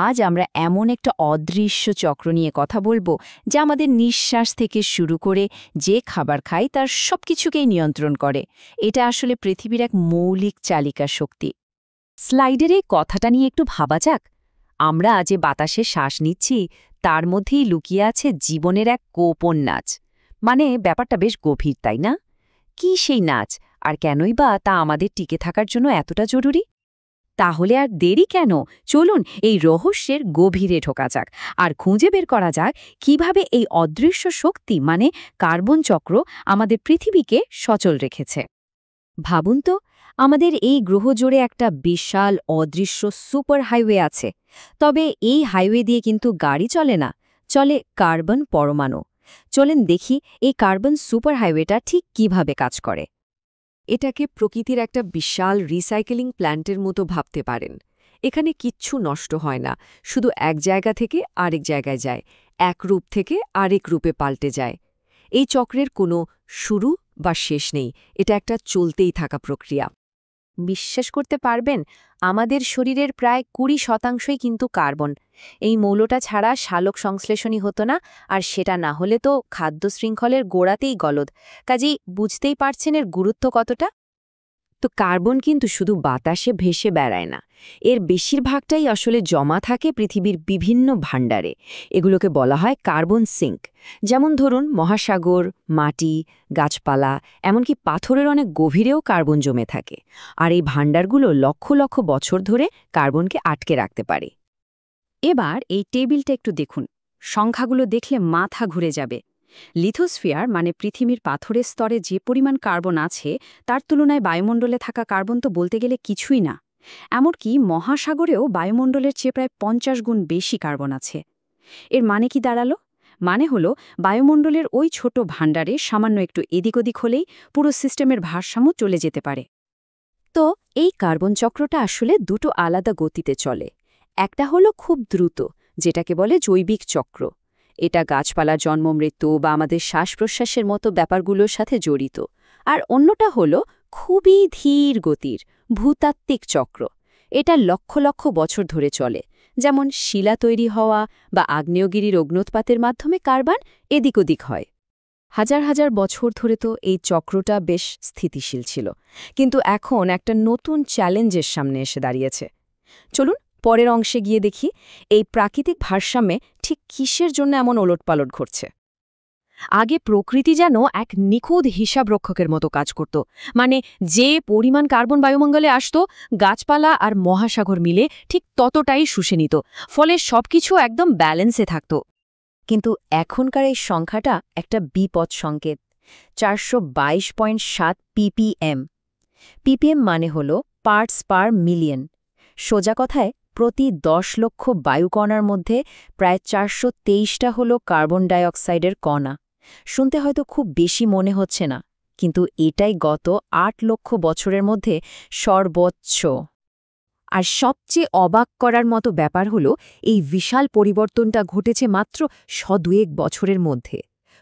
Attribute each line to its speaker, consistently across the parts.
Speaker 1: আজ আমরা এমন একটা অদৃশ্য চক্র নিয়ে কথা বলবো যা আমাদের নিঃশ্বাস থেকে শুরু করে যে খাবার খাই তার সবকিছুকেই নিয়ন্ত্রণ করে। এটা আসলে পৃথিবীর এক মৌলিক চালিকা শক্তি।
Speaker 2: স্লাইডের এই কথাটা নিয়ে একটু ভাবা যাক। আমরা যে বাতাসে শ্বাস নিচ্ছি তার মধ্যেই লুকিয়ে আছে জীবনের এক গোপন নাচ। মানে ব্যাপারটা বেশ গভীর, তাই না? কি সেই নাচ, আর কেনই বা তা আমাদের টিকে থাকার জন্য এতটা জরুরি? তাহলে আর দেরি কেন, চলুন এই রহস্যের গভীরে ঢোকা যাক আর খুঁজে বের করা যাক কিভাবে এই অদৃশ্য শক্তি মানে কার্বন চক্র আমাদের পৃথিবীকে সচল রেখেছে। ভাবুন তো, আমাদের এই গ্রহ জুড়ে একটা বিশাল অদৃশ্য সুপার হাইওয়ে আছে। তবে এই হাইওয়ে দিয়ে কিন্তু গাড়ি চলে না, চলে কার্বন পরমাণু। চলেন দেখি এই কার্বন সুপার হাইওয়েটা ঠিক কিভাবে কাজ করে।
Speaker 3: এটাকে প্রকৃতির একটা বিশাল রিসাইকেলিং প্ল্যান্টের মতো ভাবতে পারেন। এখানে কিচ্ছু নষ্ট হয় না, শুধু এক জায়গা থেকে আরেক জায়গায় যায়, এক রূপ থেকে আরেক রূপে পাল্টে যায়। এই চক্রের কোনো শুরু বা শেষ নেই, এটা একটা চলতেই থাকা প্রক্রিয়া।
Speaker 2: বিশ্বাস করতে পারবেন, আমাদের শরীরের প্রায় 20% কিন্তু কার্বন। এই মৌলটা ছাড়া সালোক সংশ্লেষণই হতো না, আর সেটা না হলে তো খাদ্য শৃঙ্খলের গোড়াতেই গলদ। কাজেই বুঝতেই পারছেন এর গুরুত্ব কতটা।
Speaker 3: তো কার্বন কিন্তু শুধু বাতাসে ভেসে বেড়ায় না, এর বেশিরভাগটাই আসলে জমা থাকে পৃথিবীর বিভিন্ন ভাণ্ডারে। এগুলোকে বলা হয় কার্বন সিঙ্ক। যেমন ধরুন মহাসাগর, মাটি, গাছপালা, এমনকি পাথরের অনেক গভীরেও কার্বন জমে থাকে। আর এই ভাণ্ডারগুলো লক্ষ লক্ষ বছর ধরে কার্বনকে আটকে রাখতে পারে।
Speaker 2: এবার এই টেবিলটা একটু দেখুন, সংখ্যাগুলো দেখলে মাথা ঘুরে যাবে। লিথোস্ফিয়ার মানে পৃথিবীর পাথরের স্তরে যে পরিমাণ কার্বন আছে তার তুলনায় বায়ুমণ্ডলে থাকা কার্বন তো বলতে গেলে কিছুই না। এমনকি মহাসাগরেও বায়ুমণ্ডলের চেয়ে প্রায় 50 গুণ বেশি কার্বন আছে। এর মানে কি দাঁড়ালো? মানে হলো বায়ুমণ্ডলের ওই ছোট ভাণ্ডারে সামান্য একটু এদিক ওদিক হলেই পুরো সিস্টেমের ভারসাম্য চলে যেতে পারে।
Speaker 3: তো এই কার্বন চক্রটা আসলে দুটো আলাদা গতিতে চলে। একটা হলো খুব দ্রুত, যেটাকে বলে জৈবিক চক্র। এটা গাছপালার জন্ম মৃত্যু বা আমাদের শ্বাস-প্রশ্বাসের মতো ব্যাপারগুলোর সাথে জড়িত। আর অন্যটা হলো খুবই ধীর গতির ভূতাত্ত্বিক চক্র। এটা লক্ষ লক্ষ বছর ধরে চলে, যেমন শিলা তৈরি হওয়া বা আগ্নেয়গিরির অগ্ন্যুৎপাতের মাধ্যমে কার্বন এদিক ওদিক হয়। হাজার হাজার বছর ধরে তো এই চক্রটা বেশ স্থিতিশীল ছিল, কিন্তু এখন একটা নতুন চ্যালেঞ্জের সামনে এসে দাঁড়িয়েছে। চলুন পরের অংশে গিয়ে দেখি এই প্রাকৃতিক ভারসাম্যে ঠিক কিসের জন্য এমন ওলটপালট ঘটছে। আগে প্রকৃতি যেন এক নিখুঁত হিসাবরক্ষকের মতো কাজ করত। মানে যে পরিমাণ কার্বন বায়ুমণ্ডলে আসত, গাছপালা আর মহাসাগর মিলে ঠিক ততটাই শুষে নিত, ফলে সবকিছু একদম ব্যালেন্সে থাকত। কিন্তু এখনকার এই সংখ্যাটা একটা বিপদ সংকেত। 422.7 ppm। ppm মানে হল পার্টস পার মিলিয়ন। সোজা কথায় প্রতি 10 লক্ষ বায়ুকণার মধ্যে প্রায় 423টা হল কার্বন ডাইঅক্সাইডের কণা। শুনতে হয়তো খুব বেশি মনে হচ্ছে না, কিন্তু এটাই গত 8 লক্ষ বছরের মধ্যে সর্বোচ্চ। আর সবচেয়ে অবাক করার মতো ব্যাপার হলো এই বিশাল পরিবর্তনটা ঘটেছে মাত্র 102 বছরের মধ্যে।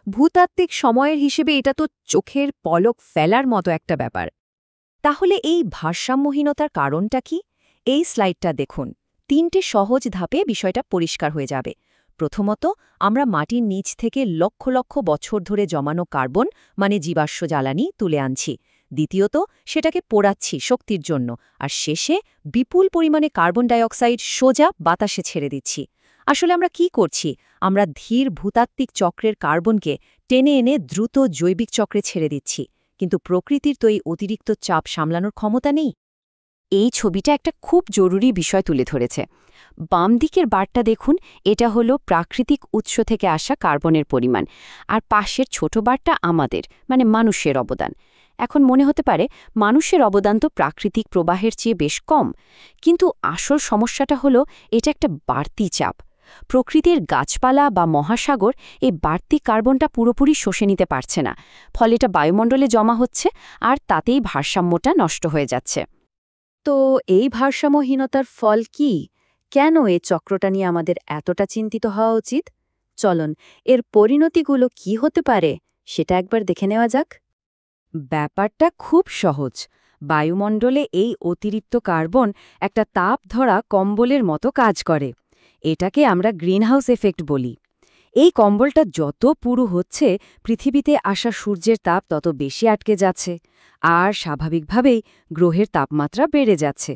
Speaker 3: ভূতাত্ত্বিক সময়ের হিসেবে এটা তো চোখের পলক ফেলার মতো একটা ব্যাপার। তাহলে এই ভারসাম্যহীনতার কারণটা কি? এই স্লাইডটা দেখুন, 3টে সহজ ধাপে বিষয়টা পরিষ্কার হয়ে যাবে। প্রথমত, আমরা মাটির নিচ থেকে লক্ষ লক্ষ বছর ধরে জমানো কার্বন মানে জীবাশ্ম জ্বালানি তুলে আনছি। দ্বিতীয়ত, সেটাকে পোড়াচ্ছি শক্তির জন্য। আর শেষে বিপুল পরিমাণে কার্বন ডাইঅক্সাইড সোজা বাতাসে ছেড়ে দিচ্ছি। আসলে আমরা কি করছি? আমরা ধীর ভূতাত্ত্বিক চক্রের কার্বনকে টেনে এনে দ্রুত জৈবিক চক্রে ছেড়ে দিচ্ছি। কিন্তু প্রকৃতির তো এই অতিরিক্ত চাপ সামলানোর ক্ষমতা নেই। এই ছবিটা একটা খুব জরুরি বিষয় তুলে ধরেছে। বাম দিকের বারটা দেখুন, এটা হলো প্রাকৃতিক উৎস থেকে আসা কার্বনের পরিমাণ, আর পাশের ছোট বারটা আমাদের মানে মানুষের অবদান। এখন মনে হতে পারে মানুষের অবদান তো প্রাকৃতিক প্রবাহের চেয়ে বেশ কম, কিন্তু আসল সমস্যাটা হলো এটা একটা বাড়তি চাপ। প্রকৃতির গাছপালা বা মহাসাগর এই বাড়তি কার্বনটা পুরোপুরি শোষে নিতে পারছে না, ফলে এটা বায়ুমণ্ডলে জমা হচ্ছে আর তাতেই ভারসাম্যটা নষ্ট হয়ে যাচ্ছে।
Speaker 2: তো এই ভারসাম্যহীনতার ফল কি? কেন এই চক্রটা নিয়ে আমাদের এতটা চিন্তিত হওয়া উচিত? চলুন এর পরিণতিগুলো কি হতে পারে সেটা একবার দেখে নেওয়া যাক।
Speaker 3: ব্যাপারটা খুব সহজ। বায়ুমণ্ডলে এই অতিরিক্ত কার্বন একটা তাপ ধরা কম্বলের মতো কাজ করে। এটাকে আমরা গ্রিনহাউস এফেক্ট বলি। এই কম্বলটা যত পুরু হচ্ছে, পৃথিবীতে আসা সূর্যের তাপ তত বেশি আটকে যাচ্ছে, আর স্বাভাবিকভাবেই গ্রহের তাপমাত্রা বেড়ে যাচ্ছে।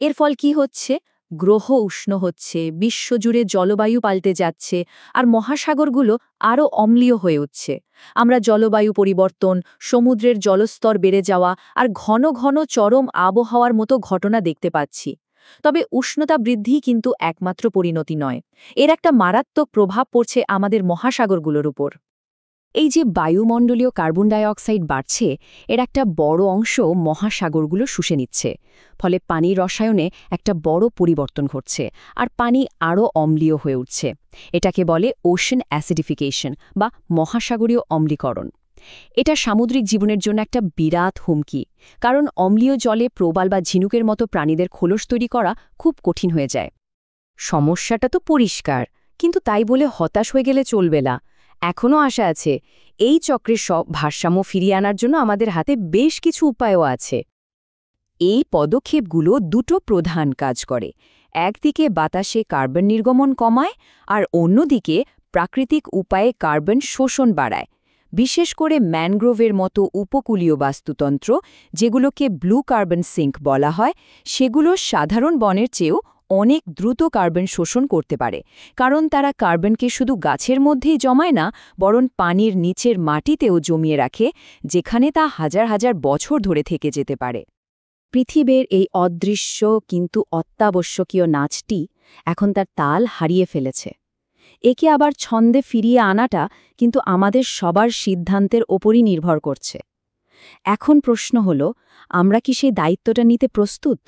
Speaker 1: এর ফল কি হচ্ছে? গ্রহ উষ্ণ হচ্ছে, বিশ্বজুড়ে জলবায়ু পাল্টে যাচ্ছে, আর মহাসাগরগুলো আরও অম্লীয় হয়ে উঠছে। আমরা জলবায়ু পরিবর্তন, সমুদ্রের জলস্তর বেড়ে যাওয়া আর ঘন ঘন চরম আবহাওয়ার মতো ঘটনা দেখতে পাচ্ছি। তবে উষ্ণতা বৃদ্ধি কিন্তু একমাত্র পরিণতি নয়, এর একটা মারাত্মক প্রভাব পড়ছে আমাদের মহাসাগরগুলোর উপর।
Speaker 3: এই যে বায়ুমণ্ডলীয় কার্বন ডাই অক্সাইড বাড়ছে, এর একটা বড় অংশ মহাসাগরগুলো শুষে নিচ্ছে। ফলে পানির রসায়নে একটা বড় পরিবর্তন ঘটছে, আর পানি আরও অম্লীয় হয়ে উঠছে। এটাকে বলে ওশেন অ্যাসিডিফিকেশন বা মহাসাগরীয় অম্লীকরণ। এটা সামুদ্রিক জীবনের জন্য একটা বিরাট হুমকি, কারণ অম্লীয় জলে প্রবাল বা ঝিনুকের মতো প্রাণীদের খোলস তৈরি করা খুব কঠিন হয়ে যায়। সমস্যাটা তো পরিষ্কার, কিন্তু তাই বলে হতাশ হয়ে গেলে চলবে না। এখনও আশা আছে। এই চক্রের সব ভারসাম্য ফিরিয়ে আনার জন্য আমাদের হাতে বেশ কিছু উপায়ও আছে। এই পদক্ষেপগুলো দুটো প্রধান কাজ করে। একদিকে বাতাসে কার্বন নির্গমন কমায়, আর অন্যদিকে প্রাকৃতিক উপায়ে কার্বন শোষণ বাড়ায়। বিশেষ করে ম্যানগ্রোভের মতো উপকূলীয় বাস্তুতন্ত্র, যেগুলোকে ব্লু কার্বন সিঙ্ক বলা হয়, সেগুলো সাধারণ বনের চেয়েও অনেক দ্রুত কার্বন শোষণ করতে পারে, কারণ তারা কার্বনকে শুধু গাছের মধ্যেই জমায় না, বরং পানির নিচের মাটিতেও জমিয়ে রাখে, যেখানে তা হাজার হাজার বছর ধরে থেকে যেতে পারে। পৃথিবীর এই অদৃশ্য কিন্তু অত্যাবশ্যকীয় নাচটি এখন তার তাল হারিয়ে ফেলেছে। একে আবার ছন্দে ফিরিয়ে আনাটা কিন্তু আমাদের সবার সিদ্ধান্তের ওপরই নির্ভর করছে। এখন প্রশ্ন হল, আমরা কি সেই দায়িত্বটা নিতে প্রস্তুত?